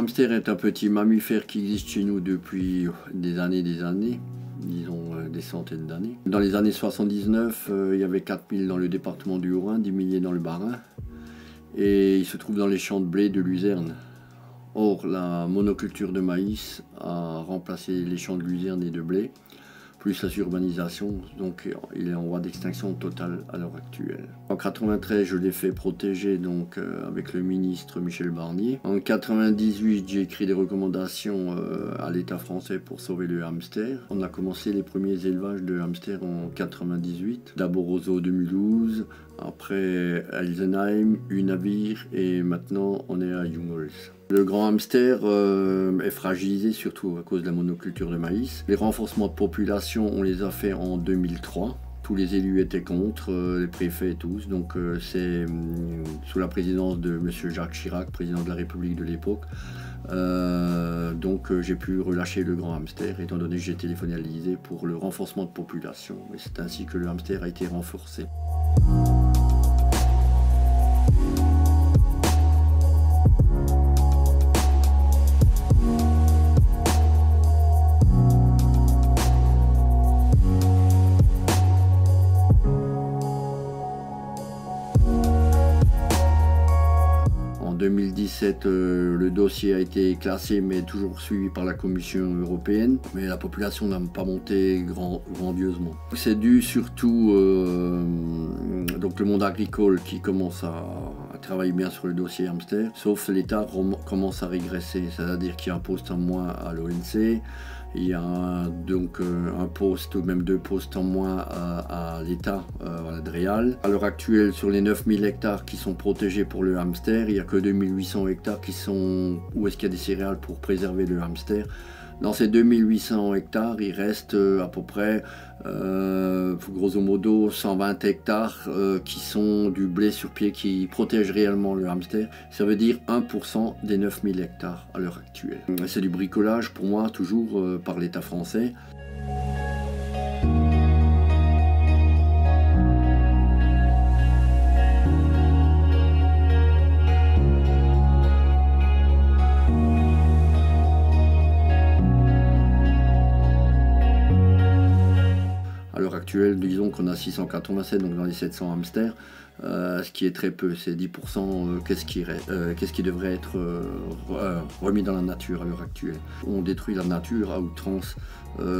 hamster est un petit mammifère qui existe chez nous depuis des années, disons des centaines d'années. Dans les années 79, il y avait 4000 dans le département du Haut-Rhin, 10 milliers dans le Bas-Rhin, et il se trouve dans les champs de blé de Luzerne. Or, la monoculture de maïs a remplacé les champs de luzerne et de blé, plus la surbanisation, donc il est en voie d'extinction totale à l'heure actuelle. En 93, je l'ai fait protéger donc, avec le ministre Michel Barnier. En 98, j'ai écrit des recommandations à l'État français pour sauver le hamster. On a commencé les premiers élevages de hamsters en 98, d'abord au zoo de Mulhouse, après Elsenheim, Unavir et maintenant on est à Jungholz. Le grand hamster est fragilisé surtout à cause de la monoculture de maïs. Les renforcements de population, on les a fait en 2003. Tous les élus étaient contre, les préfets et tous. Donc c'est sous la présidence de M. Jacques Chirac, président de la République de l'époque. Donc j'ai pu relâcher le grand hamster, étant donné que j'ai téléphoné à l'Élysée pour le renforcement de population. Et c'est ainsi que le hamster a été renforcé. En 2017, le dossier a été classé mais toujours suivi par la Commission européenne, mais la population n'a pas monté grandiosement. C'est dû surtout donc le monde agricole qui commence à travailler bien sur le dossier hamster, sauf l'État commence à régresser, c'est-à-dire qu'il y a un poste en moins à l'ONC, il y a donc un poste ou même 2 postes en moins à l'État, à la DREAL. À l'heure actuelle, sur les 9000 hectares qui sont protégés pour le hamster, il n'y a que 2800 hectares qui sont où est-ce qu'il y a des céréales pour préserver le hamster. Dans ces 2800 hectares, il reste à peu près, grosso modo, 120 hectares qui sont du blé sur pied qui protège réellement le hamster. Ça veut dire 1% des 9000 hectares à l'heure actuelle. C'est du bricolage pour moi, toujours par l'État français. À l'heure actuelle, disons qu'on a 687, donc dans les 700 hamsters, ce qui est très peu, c'est 10%. Qu'est-ce qui devrait être remis dans la nature à l'heure actuelle. On détruit la nature à outrance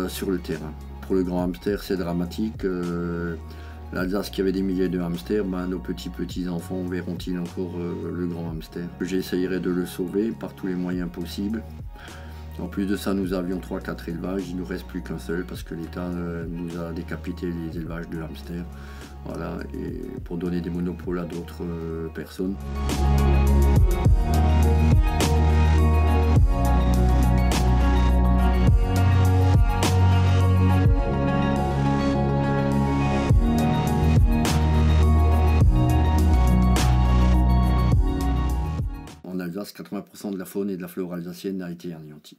sur le terrain. Pour le grand hamster, c'est dramatique. L'Alsace qui avait des milliers de hamsters, nos petits-enfants verront-ils encore le grand hamster. J'essayerai de le sauver par tous les moyens possibles. En plus de ça, nous avions 3-4 élevages, il ne nous reste plus qu'un seul parce que l'État nous a décapité les élevages de hamsters. Voilà, et pour donner des monopoles à d'autres personnes. En Alsace, 80% de la faune et de la flore alsacienne a été anéantie.